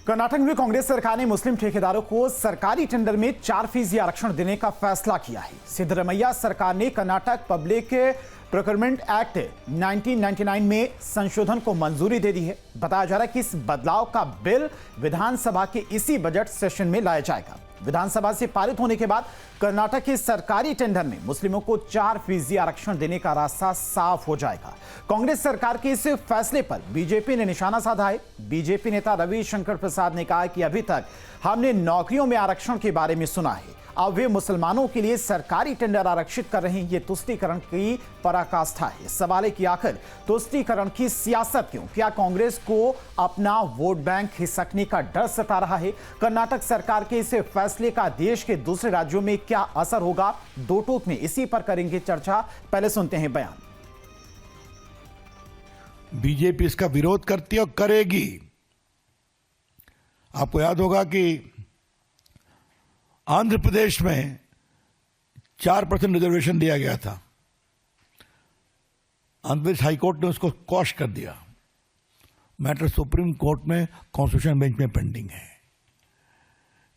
कर्नाटक में कांग्रेस सरकार ने मुस्लिम ठेकेदारों को सरकारी टेंडर में 4% आरक्षण देने का फैसला किया है। सिद्धरमैया सरकार ने कर्नाटक पब्लिक प्रोक्योरमेंट एक्ट 1999 में संशोधन को मंजूरी दे दी है। बताया जा रहा है कि इस बदलाव का बिल विधानसभा के इसी बजट सेशन में लाया जाएगा। विधानसभा से पारित होने के बाद कर्नाटक के सरकारी टेंडर में मुस्लिमों को 4% आरक्षण देने का रास्ता साफ हो जाएगा। कांग्रेस सरकार के इस फैसले पर बीजेपी ने निशाना साधा है। बीजेपी नेता रविशंकर प्रसाद ने कहा कि अभी तक हमने नौकरियों में आरक्षण के बारे में सुना है, अब वे मुसलमानों के लिए सरकारी टेंडर आरक्षित कर रहे हैं। ये तुष्टीकरण की पराकाष्ठा है। सवाल है कि आखिर तुष्टीकरण की सियासत क्यों? क्या कांग्रेस को अपना वोट बैंक खिसकने का डर सता रहा है? कर्नाटक सरकार के इस फैसले का देश के दूसरे राज्यों में क्या असर होगा? दो टूक में इसी पर करेंगे चर्चा। पहले सुनते हैं बयान। बीजेपी इसका विरोध करती है और करेगी। आपको याद होगा कि आंध्र प्रदेश में 4% रिजर्वेशन दिया गया था। आंध्र प्रदेश हाईकोर्ट ने उसको क्वॉश कर दिया। मैटर सुप्रीम कोर्ट में कॉन्स्टिट्यूशन बेंच में पेंडिंग है,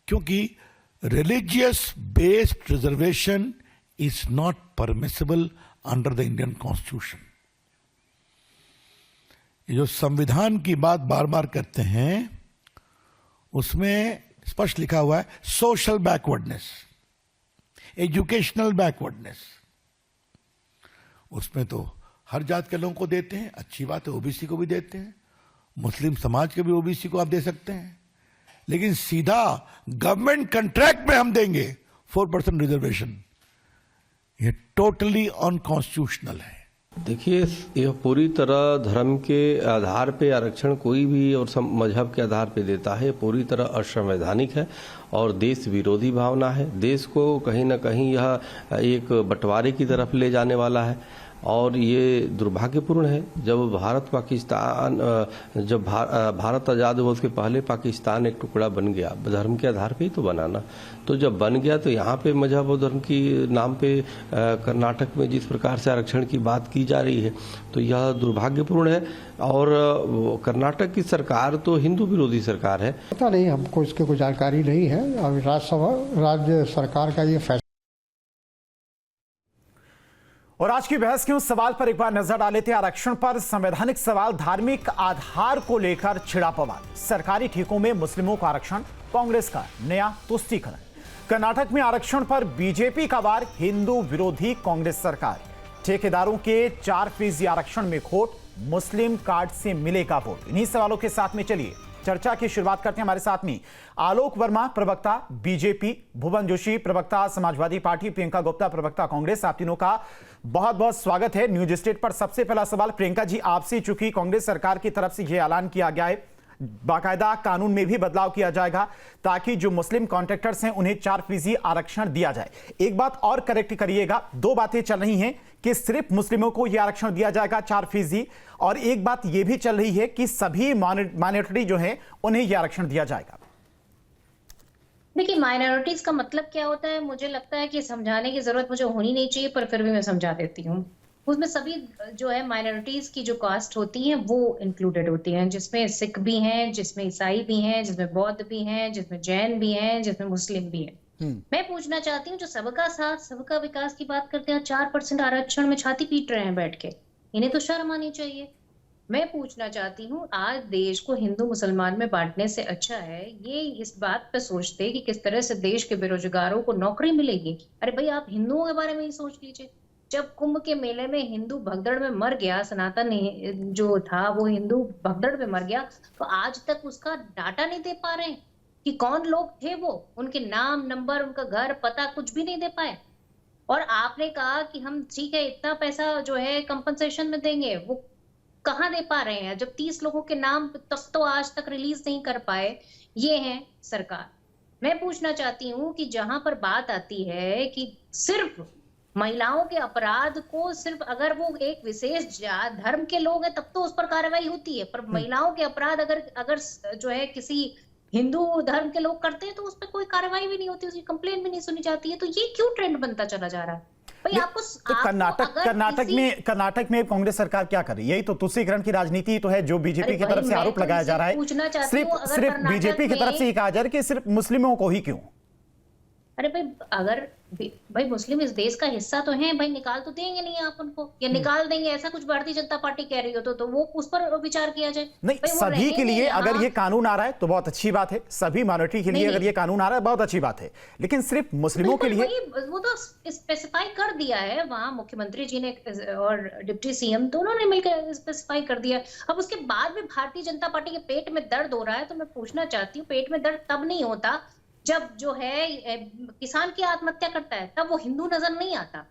क्योंकि religious based reservation is not permissible under the Indian constitution. ये जो संविधान की बात बार बार करते हैं, उसमें स्पष्ट लिखा हुआ है सोशल बैकवर्डनेस, एजुकेशनल बैकवर्डनेस। उसमें तो हर जात के लोगों को देते हैं, अच्छी बात है, ओबीसी को भी देते हैं, मुस्लिम समाज के भी ओबीसी को आप दे सकते हैं, लेकिन सीधा गवर्नमेंट कॉन्ट्रैक्ट में हम देंगे 4% रिजर्वेशन, ये टोटली अनकॉन्स्टिट्यूशनल है। देखिए, यह पूरी तरह धर्म के आधार पे आरक्षण कोई भी और मजहब के आधार पे देता है, पूरी तरह असंवैधानिक है और देश विरोधी भावना है। देश को कहीं ना कहीं यह एक बंटवारे की तरफ ले जाने वाला है और ये दुर्भाग्यपूर्ण है। जब भारत आज़ाद हुआ उसके पहले पाकिस्तान एक टुकड़ा बन गया, धर्म के आधार पे ही तो बनाना। तो जब बन गया तो यहाँ पे मजहब और धर्म की नाम पे कर्नाटक में जिस प्रकार से आरक्षण की बात की जा रही है, तो यह दुर्भाग्यपूर्ण है। और कर्नाटक की सरकार तो हिंदू विरोधी सरकार है। पता नहीं, हमको इसकी कोई जानकारी नहीं है। अब राज्य सरकार का ये फैसला। और आज की बहस के उस सवाल पर एक बार नजर डाले थे। आरक्षण पर संवैधानिक सवाल, धार्मिक आधार को लेकर छिड़ा पवार। सरकारी ठेकों में मुस्लिमों का आरक्षण, कांग्रेस का नया तुष्टीकरण। कर्नाटक में आरक्षण पर बीजेपी का वार, हिंदू विरोधी कांग्रेस सरकार। ठेकेदारों के 4% आरक्षण में खोट, मुस्लिम कार्ड से मिलेगा वोट। इन्हीं सवालों के साथ में चलिए चर्चा की शुरुआत करते हैं। हमारे साथ में आलोक वर्मा, प्रवक्ता बीजेपी, भुवन जोशी, प्रवक्ता समाजवादी पार्टी, प्रियंका गुप्ता, प्रवक्ता कांग्रेस। आप तीनों का बहुत बहुत स्वागत है न्यूज स्टेट पर। सबसे पहला सवाल प्रियंका जी आपसे, चूंकि कांग्रेस सरकार की तरफ से यह ऐलान किया गया है बाकायदा कानून में भी बदलाव किया जाएगा ताकि जो मुस्लिम कॉन्ट्रैक्टर्स हैं उन्हें 4% आरक्षण दिया जाए। एक बात और करेक्ट करिएगा, दो बातें चल रही हैं कि सिर्फ मुस्लिमों को यह आरक्षण दिया जाएगा 4%, और एक बात यह भी चल रही है कि सभी माइनॉरिटी जो है उन्हें यह आरक्षण दिया जाएगा। देखिए, माइनॉरिटीज का मतलब क्या होता है, मुझे लगता है कि समझाने की जरूरत मुझे होनी नहीं चाहिए, पर फिर भी मैं समझा देती हूँ। उसमें सभी जो है माइनॉरिटीज की जो कास्ट होती हैं वो इंक्लूडेड होती हैं, जिसमें सिख भी हैं, जिसमें ईसाई भी हैं, जिसमें बौद्ध भी हैं, जिसमें जैन भी हैं, जिसमें मुस्लिम भी हैं। मैं पूछना चाहती हूँ, जो सबका साथ सबका विकास की बात करते हैं, 4% आरक्षण में छाती पीट रहे हैं बैठ के, इन्हें तो शर्म आनी चाहिए। मैं पूछना चाहती हूँ, आज देश को हिंदू मुसलमान में बांटने से अच्छा है ये इस बात पे सोचते कि किस तरह से देश के बेरोजगारों को नौकरी मिलेगी। अरे भाई, आप हिंदुओं के बारे में ही सोच लीजिए। जब कुंभ के मेले में हिंदू भगदड़ में मर गया, सनातन जो था वो हिंदू भगदड़ में मर गया, तो आज तक उसका डाटा नहीं दे पा रहे कि कौन लोग थे वो, उनके नाम, नंबर, उनका घर, पता कुछ भी नहीं दे पाए। और आपने कहा कि हम ठीक है इतना पैसा जो है कंपनसेशन में देंगे, वो कहाँ दे पा रहे हैं? जब 30 लोगों के नाम तक तो आज तक रिलीज नहीं कर पाए, ये है सरकार। मैं पूछना चाहती हूँ कि जहां पर बात आती है कि सिर्फ महिलाओं के अपराध को, सिर्फ अगर वो एक विशेष धर्म के लोग हैं तब तो उस पर कार्रवाई होती है, पर महिलाओं के अपराध अगर जो है किसी हिंदू धर्म के लोग करते हैं तो उस पर कोई कार्रवाई भी नहीं होती, उसकी कंप्लेंट भी नहीं सुनी जाती है। तो ये क्यों ट्रेंड बनता चला जा रहा है? भाई आपको तो अगर कर्नाटक में कांग्रेस सरकार क्या कर रही है? यही तो तुष्टीकरण की राजनीति ही तो है जो बीजेपी की तरफ से आरोप लगाया जा रहा है। सिर्फ बीजेपी की तरफ से ही कहा जा रहा है कि सिर्फ मुस्लिमों को ही क्यों? अरे भाई अगर भाई मुस्लिम इस देश का हिस्सा तो हैं भाई, निकाल तो देंगे नहीं आप उनको, या निकाल देंगे ऐसा कुछ भारतीय जनता पार्टी कह रही हो तो वो उस पर विचार किया जाए। नहीं, सभी के लिए अगर ये कानून आ रहा है तो बहुत अच्छी बात है, सभी माइनॉरिटी के लिए अगर ये कानून आ रहा है बहुत अच्छी बात है, लेकिन सिर्फ मुस्लिमों के लिए वो तो स्पेसिफाई कर दिया है वहां मुख्यमंत्री जी ने और डिप्टी सीएम दोनों ने मिलकर स्पेसिफाई कर दिया। अब उसके बाद भी भारतीय जनता पार्टी के पेट में दर्द हो रहा है, तो मैं पूछना चाहती हूँ पेट में दर्द तब नहीं होता जब जो है किसान की आत्महत्या करता है, तब वो हिंदू नजर नहीं आता।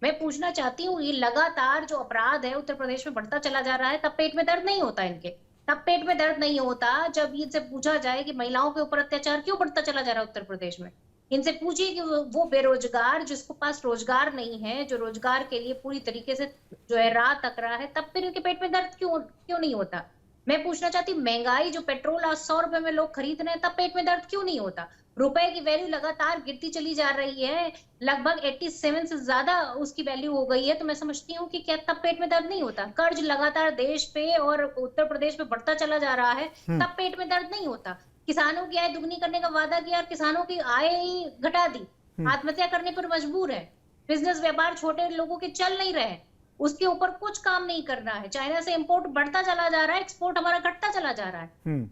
मैं पूछना चाहती हूँ ये लगातार जो अपराध है उत्तर प्रदेश में बढ़ता चला जा रहा है, तब पेट में दर्द नहीं होता इनके, तब पेट में दर्द नहीं होता जब इनसे पूछा जाए कि महिलाओं के ऊपर अत्याचार क्यों बढ़ता चला जा रहा है उत्तर प्रदेश में। इनसे पूछिए कि वो बेरोजगार जिसको पास रोजगार नहीं है, जो रोजगार के लिए पूरी तरीके से जो है राह तक रहा है, तब फिर इनके पेट में दर्द क्यों नहीं होता। मैं पूछना चाहती हूँ महंगाई जो पेट्रोल आज 100 रुपए में लोग खरीद रहे हैं, तब पेट में दर्द क्यों नहीं होता। रुपए की वैल्यू लगातार गिरती चली जा रही है, लगभग 87 से ज्यादा उसकी वैल्यू हो गई है, तो मैं समझती हूँ कि क्या तब पेट में दर्द नहीं होता। कर्ज लगातार देश पे और उत्तर प्रदेश पे बढ़ता चला जा रहा है, तब पेट में दर्द नहीं होता। किसानों की आय दुगनी करने का वादा किया और किसानों की आय ही घटा दी, आत्महत्या करने पर मजबूर है, बिजनेस व्यापार छोटे लोगों के चल नहीं रहे, उसके ऊपर कुछ काम नहीं करना है। चाइना से इंपोर्ट बढ़ता चला जा रहा है, एक्सपोर्ट हमारा घटता चला जा रहा है।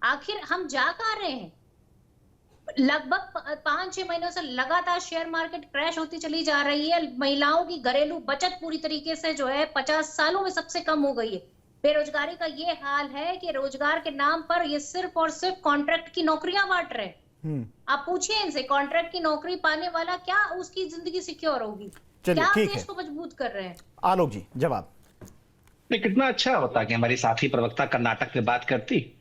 आखिर हम जा कहाँ रहे हैं। लगभग 5-6 महीनों से लगातार शेयर मार्केट क्रैश होती चली जा रही है। महिलाओं की घरेलू बचत पूरी तरीके से जो है 50 सालों में सबसे कम हो गई है। बेरोजगारी का ये हाल है कि रोजगार के नाम पर ये सिर्फ और सिर्फ कॉन्ट्रैक्ट की नौकरियां बांट रहे हैं। आप पूछिए इनसे, कॉन्ट्रैक्ट की नौकरी पाने वाला क्या उसकी जिंदगी सिक्योर होगी? क्या देश को मजबूत कर रहे हैं? आलोक जी जवाब। कितना अच्छा होता कि हमारी साथी प्रवक्ता कर्नाटक में बात करती।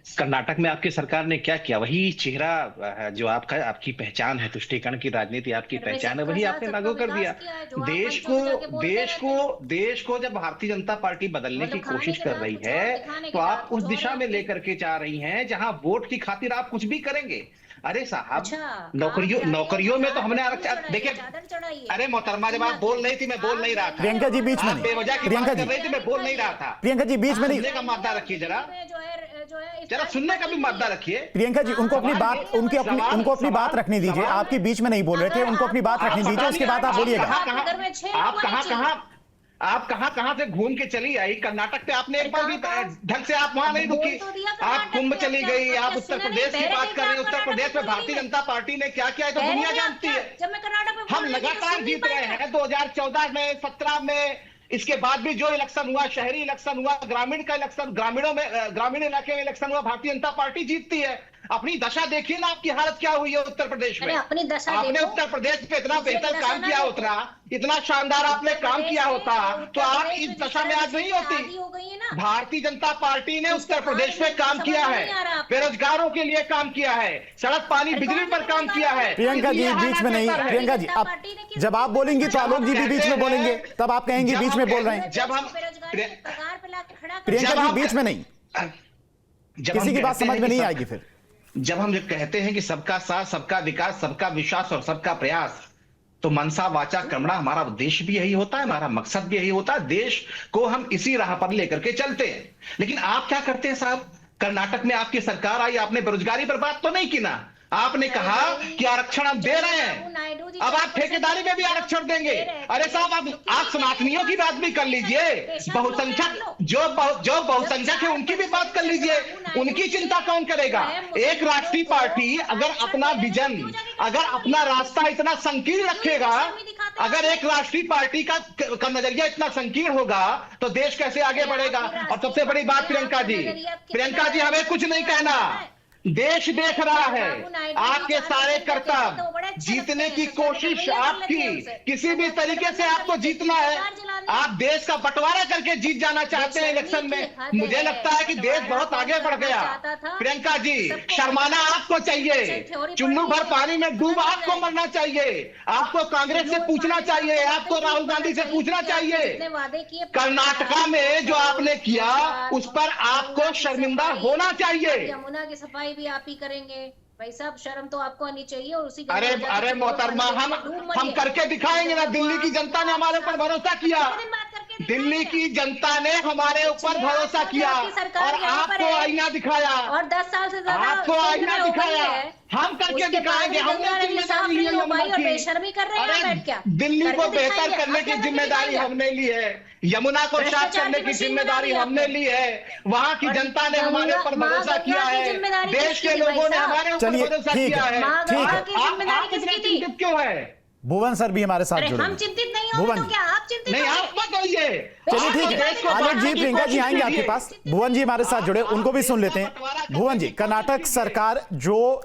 कर्नाटक में आपकी सरकार ने क्या किया, वही चेहरा जो आपकी पहचान है, तुष्टीकरण की राजनीति आपकी पहचान है, वही आपने लागू कर दिया। देश को जब भारतीय जनता पार्टी बदलने की कोशिश कर रही है तो आप उस दिशा में लेकर के जा रही हैं जहां वोट की खातिर आप कुछ भी करेंगे। अरे साहब, नौकरियों में तो हमने आरक्षण देखिए। अरे मोहतरमा, जब आप बोल नहीं थी मैं बोल नहीं रहा था। प्रियंका जी बीच में नहीं, बेवजह की बात कर रही थी, मैं बोल नहीं रहा था। प्रियंका जी बीच में नहीं, सुनने का मादा रखिए, जरा सुनने का भी मादा रखिए। प्रियंका जी उनको अपनी बात रखने दीजिए, आपकी बीच में नहीं बोल रहे थे, उनको अपनी बात रखने दीजिए, उसके बाद आप बोलिएगा। आप कहां से घूम के चली आई कर्नाटक पे, आपने एक बार भी ढंग से आप वहां नहीं रुकी। आप कुंभ चली गई, आप उत्तर प्रदेश की बात कर रहे हैं। उत्तर प्रदेश में भारतीय जनता पार्टी ने क्या किया है तो दुनिया जानती है। हम लगातार जीत रहे हैं 2014 में, 17 में, इसके बाद भी जो इलेक्शन हुआ, शहरी इलेक्शन हुआ, ग्रामीण का इलेक्शन, ग्रामीण इलाके में इलेक्शन हुआ, भारतीय जनता पार्टी जीतती है। अपनी दशा देखिए ना, आपकी हालत क्या हुई है उत्तर प्रदेश में। अपनी दशा आपने उत्तर प्रदेश पे इतना बेहतर काम किया होता, इतना शानदार आपने काम किया होता तो आप इस दशा में आज नहीं होती। भारतीय जनता पार्टी ने उत्तर प्रदेश में काम किया है, बेरोजगारों के लिए काम किया है, सड़क पानी बिजली पर काम किया है। प्रियंका जी बीच में नहीं, प्रियंका जी अब जब आप बोलेंगी तो आलोक जी भी बीच में बोलेंगे, तब आप कहेंगे बीच में बोल रहे हैं। जब हम प्रियंका जी बीच में नहीं, किसी की बात समझ में नहीं आएगी फिर। जब हम कहते हैं कि सबका साथ, सबका विकास, सबका विश्वास और सबका प्रयास, तो मनसा वाचा कर्मणा हमारा उद्देश्य भी यही होता है, हमारा मकसद भी यही होता है। देश को हम इसी राह पर लेकर के चलते हैं। लेकिन आप क्या करते हैं साहब, कर्नाटक में आपकी सरकार आई, आपने बेरोजगारी पर बात तो नहीं की ना, आपने कहा कि आरक्षण हम दे रहे हैं, अब आप ठेकेदारी में भी आरक्षण देंगे। अरे साहब, आप सनातनियों की बात भी कर लीजिए, बहुसंख्यक जो बहुसंख्यक है उनकी भी बात कर लीजिए, उनकी चिंता कौन करेगा। एक राष्ट्रीय पार्टी अगर अपना विजन, अगर अपना रास्ता इतना संकीर्ण रखेगा, अगर एक राष्ट्रीय पार्टी का नजरिया इतना संकीर्ण होगा तो देश कैसे आगे बढ़ेगा। और सबसे बड़ी बात प्रियंका जी हमें कुछ नहीं कहना, देश देख रहा है आपके सारे कर्तव्य, जीतने की कोशिश आपकी, किसी भी तरीके से आपको जीतना है। आप देश का बंटवारा करके जीत जाना चाहते हैं इलेक्शन में। मुझे लगता है कि देश बहुत आगे बढ़ गया। प्रियंका जी, शर्माना आपको चाहिए, चुन्नू भर पानी में डूब आपको मरना चाहिए। आपको कांग्रेस से पूछना चाहिए, आपको राहुल गांधी से पूछना चाहिए। कर्नाटका में जो आपने किया उस पर आपको शर्मिंदा होना चाहिए। यमुना की सफाई भी आप ही करेंगे। भाई साहब शर्म तो आपको आनी चाहिए। और उसी अरे अरे मोहतरमा, हम करके दिखाएंगे ना। दिल्ली की जनता ने हमारे ऊपर भरोसा किया, दिल्ली की जनता ने हमारे ऊपर भरोसा किया और आपको आईना दिखाया, और 10 साल से ज्यादा आपको आईना दिखाया। हम करके दिखाएंगे, हमने जिम्मेदारी ली है यमुना की। बेशर्मी कर रहे हैं बैठ क्या? दिल्ली को बेहतर करने की जिम्मेदारी हमने ली है, यमुना को साफ करने की जिम्मेदारी हमने ली है। वहां की जनता ने हमारे ऊपर भरोसा किया है, देश के लोगों ने हमारे ऊपर भरोसा किया है। आप इतने चिंतित क्यों है? भुवन सर भी हमारे साथ जुड़े हम हैं। चिंतित नहीं होंगे भुवन तो क्या आप चिंतित नहीं, होंगे? आप मत होइए। चलिए ठीक है, आलोक जी, प्रियंका जी आएंगे आपके पास। भुवन जी हमारे साथ जुड़े, उनको भी सुन लेते हैं। भुवन जी, कर्नाटक सरकार जो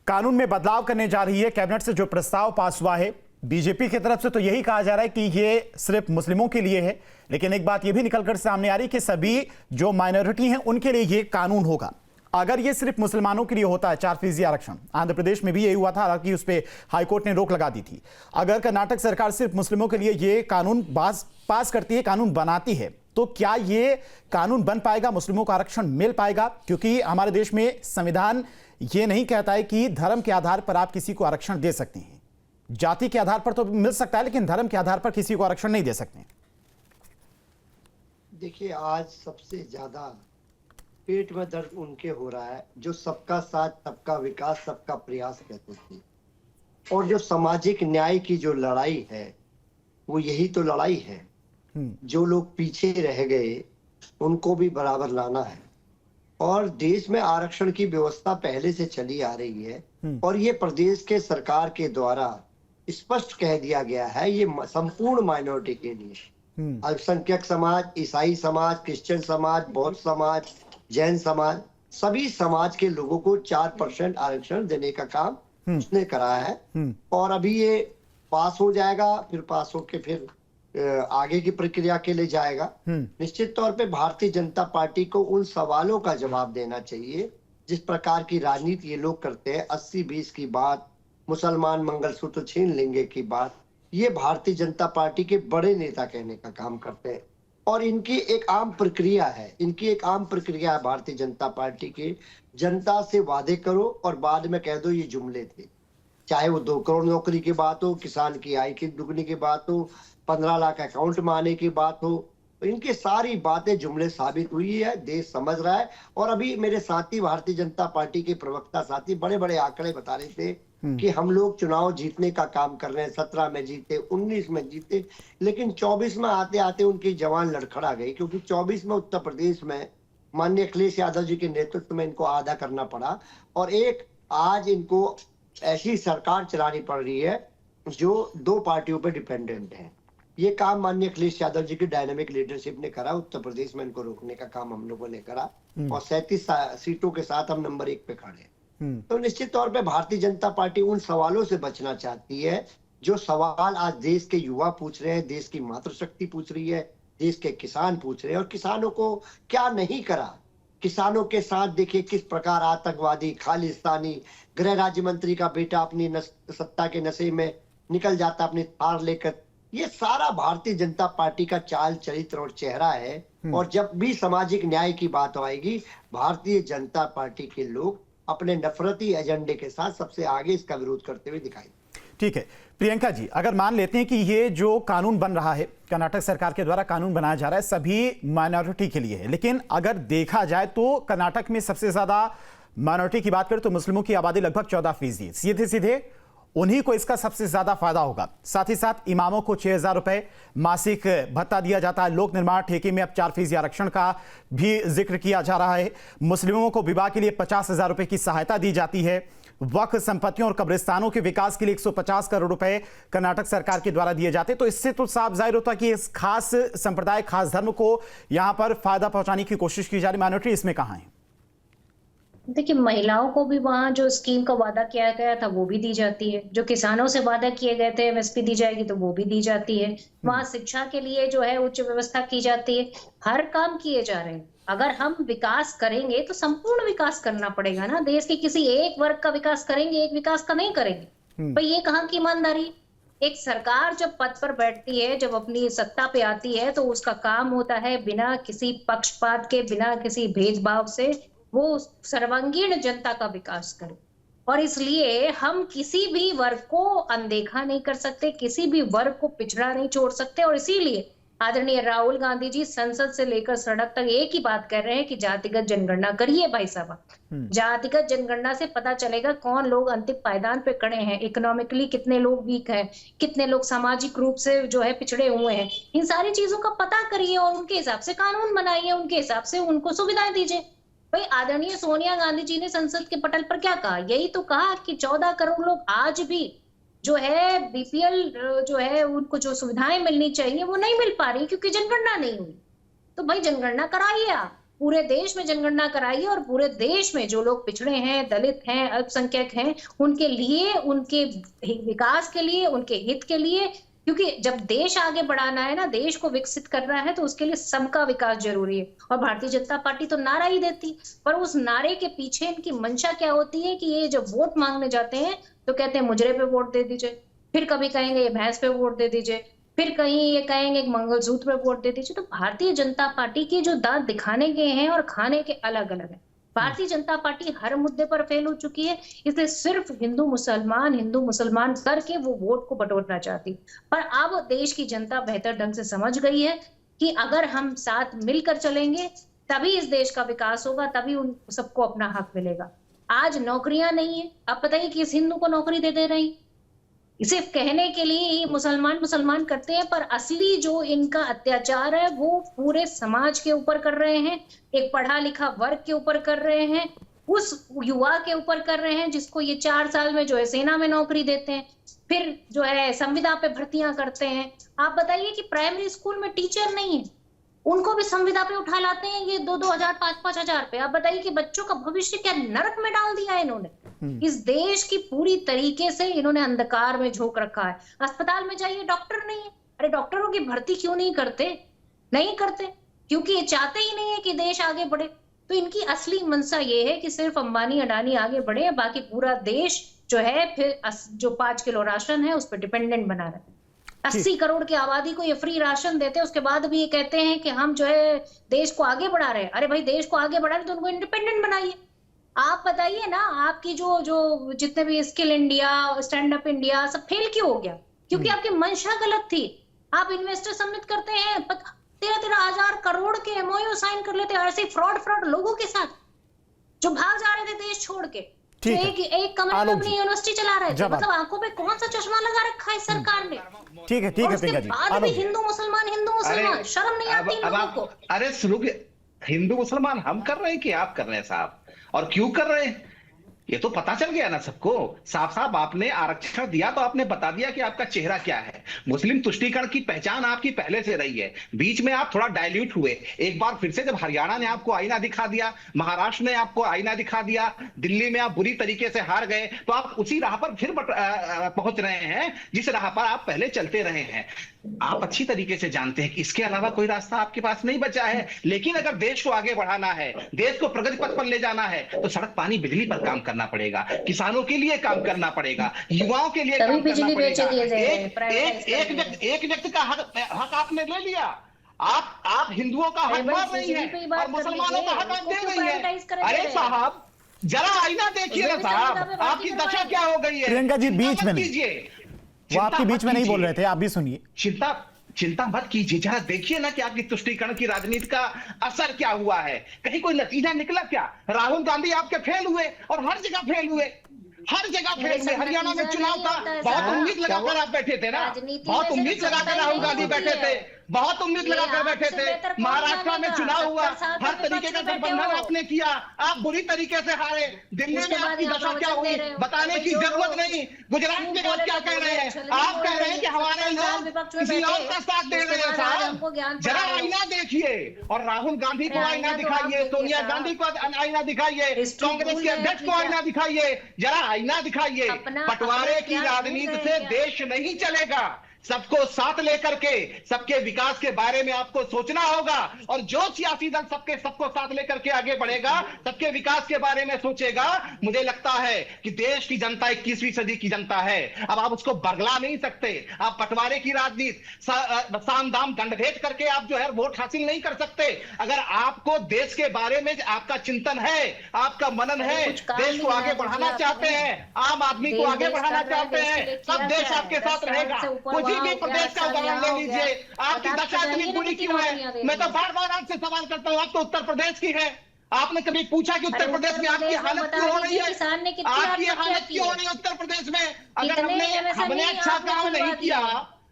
कानून में बदलाव करने जा रही है, कैबिनेट से जो प्रस्ताव पास हुआ है, बीजेपी की तरफ से तो यही कहा जा रहा है कि ये सिर्फ मुस्लिमों के लिए है, लेकिन एक बात ये भी निकलकर सामने आ रही है कि सभी जो माइनॉरिटी हैं उनके लिए ये कानून होगा। अगर ये सिर्फ मुसलमानों के लिए होता है 4% आरक्षण, आंध्र प्रदेश में भी यही हुआ था, हालांकि उस पर हाईकोर्ट ने रोक लगा दी थी। अगर कर्नाटक सरकार सिर्फ मुस्लिमों के लिए ये कानून पास करती है, कानून बनाती है, तो क्या ये कानून बन पाएगा, मुस्लिमों को आरक्षण मिल पाएगा? क्योंकि हमारे देश में संविधान ये नहीं कहता है कि धर्म के आधार पर आप किसी को आरक्षण दे सकते हैं। जाति के आधार पर तो मिल सकता है, लेकिन धर्म के आधार पर किसी को आरक्षण नहीं दे सकते। देखिए, आज सबसे ज्यादा पेट में दर्द उनके हो रहा है जो सबका साथ, सबका विकास, सबका प्रयास कहते थे। और जो सामाजिक न्याय की जो लड़ाई है, वो यही तो लड़ाई है। जो लोग पीछे रह गए उनको भी बराबर लाना है। और देश में आरक्षण की व्यवस्था पहले से चली आ रही है, और ये प्रदेश के सरकार के द्वारा स्पष्ट कह दिया गया है, ये संपूर्ण माइनॉरिटी के लिए। अल्पसंख्यक समाज, ईसाई समाज, क्रिश्चियन समाज, बौद्ध समाज, जैन समाज, सभी समाज के लोगों को 4% आरक्षण देने का काम उसने कराया है। और अभी ये पास हो जाएगा, फिर पास होके फिर आगे की प्रक्रिया के लिए जाएगा। निश्चित तौर पे भारतीय जनता पार्टी को उन सवालों का जवाब देना चाहिए जिस प्रकार की राजनीति ये लोग करते हैं। 80-20 की बात, मुसलमान मंगलसूत्र छीन लेंगे की बात, ये भारतीय जनता पार्टी के बड़े नेता कहने का काम करते हैं। और इनकी एक आम प्रक्रिया है, भारतीय जनता पार्टी की, जनता से वादे करो और बाद में कह दो ये जुमले थे। चाहे वो 2 करोड़ नौकरी की बात हो, किसान की आय की दुगनी की बात हो, 15 लाख अकाउंट में आने की बात हो, तो इनकी सारी बातें जुमले साबित हुई है। देश समझ रहा है। और अभी मेरे साथी, भारतीय जनता पार्टी के प्रवक्ता साथी बड़े बड़े आंकड़े बता रहे थे कि हम लोग चुनाव जीतने का काम कर रहे हैं। 17 में जीते, 19 में जीते, लेकिन 24 में आते आते उनकी जवान लड़खड़ा गई, क्योंकि 24 में उत्तर प्रदेश में माननीय अखिलेश यादव जी के नेतृत्व में इनको आधा करना पड़ा। और एक आज इनको ऐसी सरकार चलानी पड़ रही है जो 2 पार्टियों पर डिपेंडेंट है। ये काम माननीय अखिलेश यादव जी की डायनेमिक लीडरशिप ने करा। उत्तर प्रदेश में इनको रोकने का काम हम लोगों ने करा, और 37 सीटों के साथ हम नंबर 1 पे खड़े। तो निश्चित तौर पे भारतीय जनता पार्टी उन सवालों से बचना चाहती है जो सवाल आज देश के युवा पूछ रहे हैं, देश की मातृशक्ति पूछ रही है, देश के किसान पूछ रहे हैं। और किसानों को क्या नहीं करा, किसानों के साथ देखिए किस प्रकार आतंकवादी, खालिस्तानी, गृह राज्य मंत्री का बेटा अपनी सत्ता के नशे में निकल जाता अपनी थार लेकर। ये सारा भारतीय जनता पार्टी का चाल चरित्र और चेहरा है। और जब भी सामाजिक न्याय की बात आएगी, भारतीय जनता पार्टी के लोग अपने नफरती एजेंडे के साथ सबसे आगे इसका विरोध करते हुए दिखाई। ठीक है प्रियंका जी, अगर मान लेते हैं कि ये जो कानून बन रहा है, कर्नाटक सरकार के द्वारा कानून बनाया जा रहा है, सभी माइनॉरिटी के लिए है, लेकिन अगर देखा जाए तो कर्नाटक में सबसे ज्यादा माइनॉरिटी की बात करें तो मुस्लिमों की आबादी लगभग 14%। सीधे सीधे उन्हीं को इसका सबसे ज्यादा फायदा होगा। साथ ही साथ इमामों को 6,000 रुपए मासिक भत्ता दिया जाता है। लोक निर्माण ठेके में अब 4% आरक्षण का भी जिक्र किया जा रहा है। मुस्लिमों को विवाह के लिए 50,000 रुपए की सहायता दी जाती है। वक्फ संपत्तियों और कब्रिस्तानों के विकास के लिए 150 करोड़ रुपए कर्नाटक सरकार के द्वारा दिए जाते हैं। तो इससे तो साफ जाहिर होता है कि इस खास संप्रदाय, खास धर्म को यहां पर फायदा पहुंचाने की कोशिश की जा रही। माइनॉरिटी इसमें कहां है? देखिए, महिलाओं को भी वहां जो स्कीम का वादा किया गया था वो भी दी जाती है। जो किसानों से वादा किए गए थे एमएसपी दी जाएगी तो वो भी दी जाती है। वहां शिक्षा के लिए जो है उच्च व्यवस्था की जाती है। हर काम किए जा रहे हैं। अगर हम विकास करेंगे तो संपूर्ण विकास करना पड़ेगा ना। देश के किसी एक वर्ग का विकास करेंगे, एक विकास का नहीं करेंगे। भाई ये कहाँ की ईमानदारी? एक सरकार जब पद पर बैठती है, जब अपनी सत्ता पे आती है, तो उसका काम होता है बिना किसी पक्षपात के, बिना किसी भेदभाव से वो सर्वांगीण जनता का विकास करे। और इसलिए हम किसी भी वर्ग को अनदेखा नहीं कर सकते, किसी भी वर्ग को पिछड़ा नहीं छोड़ सकते। और इसीलिए आदरणीय राहुल गांधी जी संसद से लेकर सड़क तक एक ही बात कर रहे हैं कि जातिगत जनगणना करिए भाई साहब। जातिगत जनगणना से पता चलेगा कौन लोग अंतिम पायदान पे खड़े हैं, इकोनॉमिकली कितने लोग वीक हैं, कितने लोग सामाजिक रूप से जो है पिछड़े हुए हैं। इन सारी चीजों का पता करिए और उनके हिसाब से कानून बनाइए, उनके हिसाब से उनको सुविधाएं दीजिए। भाई आदरणीय सोनिया गांधी जी ने संसद के पटल पर क्या कहा? यही तो कहा कि 14 करोड़ लोग आज भी जो है बीपीएल जो है उनको जो सुविधाएं मिलनी चाहिए वो नहीं मिल पा रही क्योंकि जनगणना नहीं हुई। तो भाई जनगणना कराइए, आप पूरे देश में जनगणना कराइए और पूरे देश में जो लोग पिछड़े हैं, दलित हैं, अल्पसंख्यक हैं, उनके लिए, उनके विकास के लिए, उनके हित के लिए, क्योंकि जब देश आगे बढ़ाना है ना, देश को विकसित करना है, तो उसके लिए सबका विकास जरूरी है। और भारतीय जनता पार्टी तो नारा ही देती, पर उस नारे के पीछे इनकी मंशा क्या होती है कि ये जब वोट मांगने जाते हैं तो कहते हैं मुजरे पे वोट दे दीजिए, फिर कभी कहेंगे ये भैंस पे वोट दे दीजिए, फिर कहीं ये कहेंगे मंगलसूत्र पे वोट दे दीजिए। तो भारतीय जनता पार्टी के जो दांत दिखाने के हैं और खाने के अलग अलग हैं। भारतीय जनता पार्टी हर मुद्दे पर फेल हो चुकी है, इसलिए सिर्फ हिंदू मुसलमान करके वो वोट को बटोरना चाहती। पर अब देश की जनता बेहतर ढंग से समझ गई है कि अगर हम साथ मिलकर चलेंगे तभी इस देश का विकास होगा, तभी उन सबको अपना हक मिलेगा। आज नौकरियां नहीं है, अब बताइए किस हिंदू को नौकरी दे रही? सिर्फ कहने के लिए ही मुसलमान करते हैं, पर असली जो इनका अत्याचार है वो पूरे समाज के ऊपर कर रहे हैं, एक पढ़ा लिखा वर्ग के ऊपर कर रहे हैं, उस युवा के ऊपर कर रहे हैं जिसको ये 4 साल में जो है सेना में नौकरी देते हैं, फिर जो है संविदा पे भर्तियां करते हैं। आप बताइए कि प्राइमरी स्कूल में टीचर नहीं है, उनको भी संविदा पे उठा लाते हैं ये 2-2 हजार 5-5 हजार पे। आप बताइए कि बच्चों का भविष्य क्या नरक में डाल दिया है इन्होंने। इस देश की पूरी तरीके से इन्होंने अंधकार में झोंक रखा है। अस्पताल में जाइए, डॉक्टर नहीं है। अरे डॉक्टरों की भर्ती क्यों नहीं करते? क्योंकि ये चाहते ही नहीं है कि देश आगे बढ़े। तो इनकी असली मंशा ये है कि सिर्फ अंबानी अडानी आगे बढ़े, बाकी पूरा देश जो है फिर जो 5 किलो राशन है उस पर डिपेंडेंट बना रहे। 80 करोड़ की आबादी को ये फ्री राशन देते हैं, उसके बाद भी ये कहते हैं कि हम जो है देश को आगे बढ़ा रहे हैं। अरे भाई देश को आगे बढ़ा रहे तो उनको इंडिपेंडेंट बनाइए। आप बताइए ना, आपकी जो जितने भी skill India, stand up India सब फेल क्यों हो गया? क्योंकि आपकी मंशा गलत थी। आप इन्वेस्टर सम्मिलित करते हैं, 13-13 हजार करोड़ के एमओयू साइन कर लेते हैं ऐसे फ्रॉड लोगों के साथ जो भाग जा रहे थे देश छोड़ के। एक कमरे में अपनी यूनिवर्सिटी चला रहे थे, मतलब आंखों पे कौन सा चश्मा लगा रखा है सरकार ने? ठीक है प्रियंका जी। बाद में हिंदू मुसलमान शर्म नहीं आती लोगों को? अरे शुरू हिंदू मुसलमान हम कर रहे हैं कि आप कर रहे हैं साहब? और क्यों कर रहे हैं ये तो पता चल गया ना सबको। साफ साफ आपने आरक्षण दिया तो आपने बता दिया कि आपका चेहरा क्या है। मुस्लिम तुष्टीकरण की पहचान आपकी पहले से रही है, बीच में आप थोड़ा डाइल्यूट हुए। एक बार फिर से जब हरियाणा ने आपको आईना दिखा दिया, महाराष्ट्र ने आपको आईना दिखा दिया, दिल्ली में आप बुरी तरीके से हार गए, तो आप उसी राह पर फिर पहुंच रहे हैं जिस राह पर आप पहले चलते रहे हैं। आप अच्छी तरीके से जानते हैं कि इसके अलावा कोई रास्ता आपके पास नहीं बचा है। लेकिन अगर देश को आगे बढ़ाना है, देश को प्रगति पथ पर ले जाना है, तो सड़क पानी बिजली पर काम करना पड़ेगा, किसानों के लिए काम करना पड़ेगा, युवाओं के लिए काम करना पड़ेगा। एक व्यक्ति का हक आपने ले लिया। आप हिंदुओं का हक मार रही हैं और मुसलमानों का हक आप दे रही हैं। अरे साहब जरा आईना देखिए ना साहब, आपकी दशा क्या हो गई है। प्रियंका जी बीच में कीजिए, वो आपके बीच में नहीं बोल रहे थे, आप भी सुनिए। चिंता मत कीजिए, जरा देखिए ना कि आपकी तुष्टीकरण की राजनीति का असर क्या हुआ है। कहीं कोई नतीजा निकला क्या? राहुल गांधी आपके फेल हुए और हर जगह फेल हुए, हर जगह फेल हुए। हरियाणा में चुनाव था, बहुत उम्मीद लगाकर आप बैठे थे ना, बहुत उम्मीद लगाकर राहुल गांधी बैठे थे, बहुत उम्मीद लगाकर बैठे थे। महाराष्ट्र में चुनाव हुआ, हर तरीके का गठबंधन आपने किया, आप बुरी तरीके से हारे। दिल्ली में आपकी दशा क्या हुई बताने की जरूरत नहीं। गुजरात में आप क्या कह रहे हैं? आप कह रहे हैं कि हमारे लोग किसी और का साथ दे रहे हैं साहब। जरा आईना देखिए और राहुल गांधी को आईना दिखाइए, सोनिया गांधी को आईना दिखाइए, कांग्रेस के अध्यक्ष को आईना दिखाइए, जरा आईना दिखाइए। बंटवारे की राजनीति से देश नहीं चलेगा। सबको साथ लेकर के सबके विकास के बारे में आपको सोचना होगा। और जो सियासी दल सबको साथ लेकर के आगे बढ़ेगा, सबके विकास के बारे में सोचेगा, मुझे लगता है कि देश की जनता 21वीं सदी की जनता है। अब आप उसको बरगला नहीं सकते। आप बंटवारे की राजनीति, साम दाम दंड भेद करके आप जो है वोट हासिल नहीं कर सकते। अगर आपको देश के बारे में आपका चिंतन है, आपका मनन है, देश को आगे बढ़ाना चाहते हैं, आम आदमी को आगे बढ़ाना चाहते हैं, सब देश आपके साथ रहेगा। किसी भी प्रदेश का उदाहरण ले लीजिए, आपकी दशा इतनी बुरी क्यों है? मैं तो बार बार आपसे सवाल करता हूँ, आप तो उत्तर प्रदेश की है, आपने कभी पूछा कि उत्तर प्रदेश में आपकी हालत क्यों हो रही है? आपकी हालत क्यों हो रही है उत्तर प्रदेश में? अगर हमने अच्छा काम नहीं किया,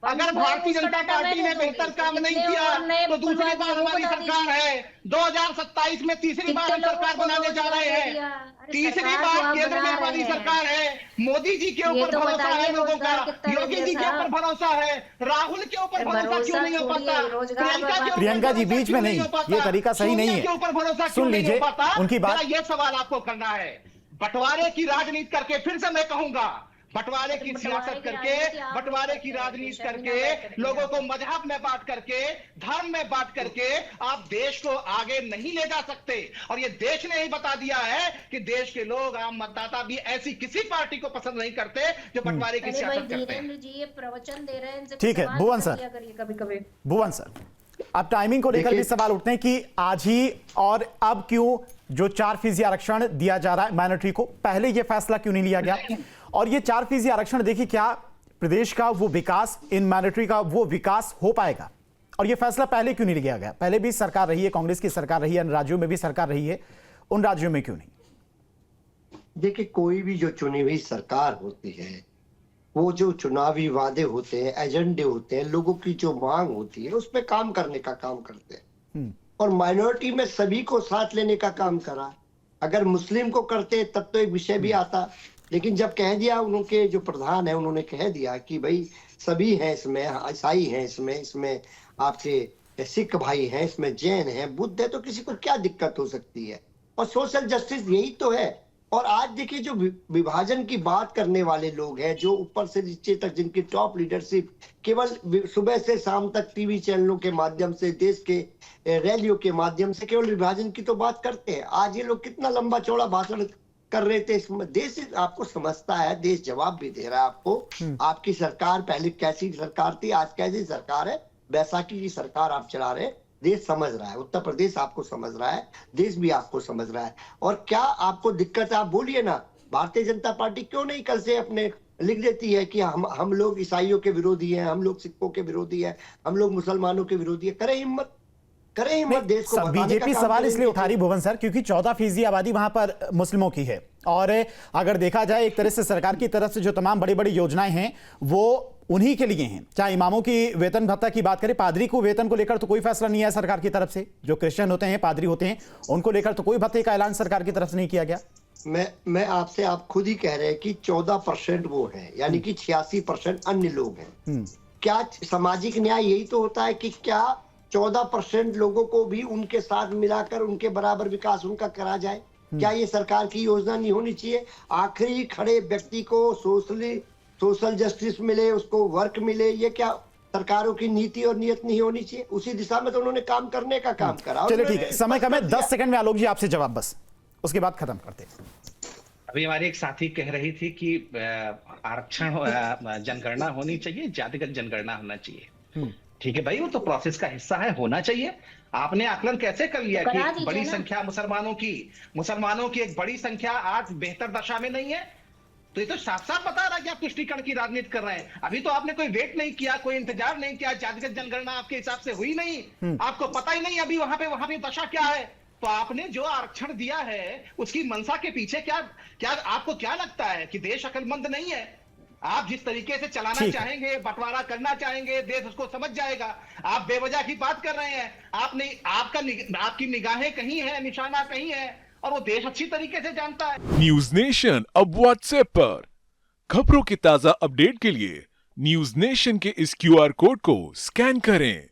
अगर भारतीय जनता पार्टी ने बेहतर काम नहीं किया, तो दूसरी बार हमारी सरकार है। 2027 में तीसरी बार हम सरकार बनाने जा रहे हैं। तीसरी बार केंद्र में हमारी सरकार है। मोदी जी के ऊपर भरोसा है लोगों का, योगी जी के ऊपर भरोसा है, राहुल के ऊपर भरोसा क्यों नहीं हो पाता? प्रियंका जी बीच में नहीं, ये तरीका सही नहीं है। के ऊपर भरोसा सुन लीजिए उनकी बात। ये सवाल आपको करना है। बंटवारे की राजनीति करके, फिर से मैं कहूंगा, बंटवारे की सियासत करके, बंटवारे की राजनीति करके, लोगों को मजहब में बांट करके, धर्म में बांट करके आप देश को आगे नहीं ले जा सकते। और ये देश ने ही बता दिया है कि देश के लोग, आम मतदाता भी ऐसी किसी पार्टी को पसंद नहीं करते जो बंटवारे की सियासत करते हैं। जी ये प्रवचन दे रहे हैं, ठीक है भुवन सर, कभी भुवन सर, अब टाइमिंग को लेकर भी सवाल उठते हैं कि आज ही और अब क्यों जो 4% आरक्षण दिया जा रहा है माइनॉरिटी को, पहले यह फैसला क्यों नहीं लिया गया? और ये 4% आरक्षण देखिए, क्या प्रदेश का वो विकास, इन माइनॉरिटी का वो विकास हो पाएगा? और ये फैसला पहले क्यों नहीं लिया गया? पहले भी सरकार रही है, कांग्रेस की सरकार रही है, अन्य राज्यों में भी सरकार रही है, उन राज्यों में क्यों नहीं? देखिए, कोई भी जो चुनी हुई सरकार होती है, वो जो चुनावी वादे होते हैं, एजेंडे होते हैं, लोगों की जो मांग होती है, उस पर काम करने का काम करते हैं। और माइनॉरिटी में सभी को साथ लेने का काम करा। अगर मुस्लिम को करते तब तो एक विषय भी आता, लेकिन जब कह दिया उनके जो प्रधान है, उन्होंने कह दिया कि भाई सभी हैं इसमें, ईसाई हैं इसमें आपके सिख भाई हैं, इसमें जैन हैं, बुद्ध है, तो किसी को क्या दिक्कत हो सकती है? और सोशल जस्टिस यही तो है। और आज देखिए, जो विभाजन की बात करने वाले लोग हैं, जो ऊपर से नीचे तक जिनकी टॉप लीडरशिप केवल सुबह से शाम तक टीवी चैनलों के माध्यम से, देश के रैलियों के माध्यम से केवल विभाजन की तो बात करते हैं। आज ये लोग कितना लंबा चौड़ा भाषण कर रहे थे। देश आपको समझता है, देश जवाब भी दे रहा है आपको। आपकी सरकार पहले कैसी सरकार थी, आज कैसी सरकार है, बैसाखी की सरकार आप चला रहे हैं। देश समझ रहा है, उत्तर प्रदेश आपको समझ रहा है, देश भी आपको समझ रहा है। और क्या आपको दिक्कत है, आप बोलिए ना। भारतीय जनता पार्टी क्यों नहीं कल से अपने लिख देती है कि हम लोग ईसाइयों के विरोधी हैं, हम लोग सिखों के विरोधी हैं, हम लोग मुसलमानों के विरोधी है। करें हिम्मत देश को। बीजेपी सवाल इसलिए उठा रही भुवन सर, क्योंकि 14% आबादी वहां पर मुस्लिमों की है। और अगर देखा जाए एक तरह से सरकार की तरफ से जो तमाम बड़ी बड़ी योजनाएं हैं वो उन्हीं के लिए हैं। चाहे इमामों की वेतन भत्ता की बात करें, पादरी को वेतन को लेकर तो कोई फैसला नहीं है सरकार की तरफ से। जो क्रिश्चियन होते हैं, पादरी होते हैं, उनको लेकर तो कोई भत्ते का ऐलान सरकार की तरफ से नहीं किया गया। मैं आपसे, आप खुद ही कह रहे हैं कि 14% वो है, यानी कि 86% अन्य लोग हैं। क्या सामाजिक न्याय यही तो होता है कि क्या 14% लोगों को भी उनके साथ मिलाकर उनके बराबर विकास उनका करा जाए? क्या ये सरकार की योजना नहीं होनी चाहिए? आखिरी खड़े व्यक्ति को सोशल जस्टिस मिले, उसको वर्क मिले, ये क्या सरकारों की नीति और नियत नहीं होनी चाहिए? उसी दिशा में तो उन्होंने काम करने का काम करा। चलिए ठीक है, समय कम है, 10 सेकंड में आलोक जी आपसे जवाब, बस उसके बाद खत्म करते हैं। अभी हमारी एक साथी कह रही थी कि आरक्षण जनगणना होनी चाहिए, जातिगत जनगणना होना चाहिए। ठीक है भाई, वो तो प्रोसेस का हिस्सा है, होना चाहिए। आपने आकलन कैसे कर लिया कि बड़ी संख्या मुसलमानों की एक बड़ी संख्या आज बेहतर दशा में नहीं है? तो ये तो साफ साफ बता रहा है कि आप तुष्टीकरण की राजनीति कर रहे हैं। अभी तो आपने कोई वेट नहीं किया, कोई इंतजार नहीं किया, जातिगत जनगणना आपके हिसाब से हुई नहीं, आपको पता ही नहीं अभी वहां पे दशा क्या है। तो आपने जो आरक्षण दिया है उसकी मंशा के पीछे क्या आपको क्या लगता है कि देश अक्लमंद नहीं है? आप जिस तरीके से चलाना चाहेंगे, बंटवारा करना चाहेंगे, देश उसको समझ जाएगा। आप बेवजह की बात कर रहे हैं, आपकी निगाहें कहीं है, निशाना कहीं है, और वो देश अच्छी तरीके से जानता है। न्यूज नेशन अब व्हाट्सएप पर खबरों की ताजा अपडेट के लिए न्यूज नेशन के इस QR कोड को स्कैन करें।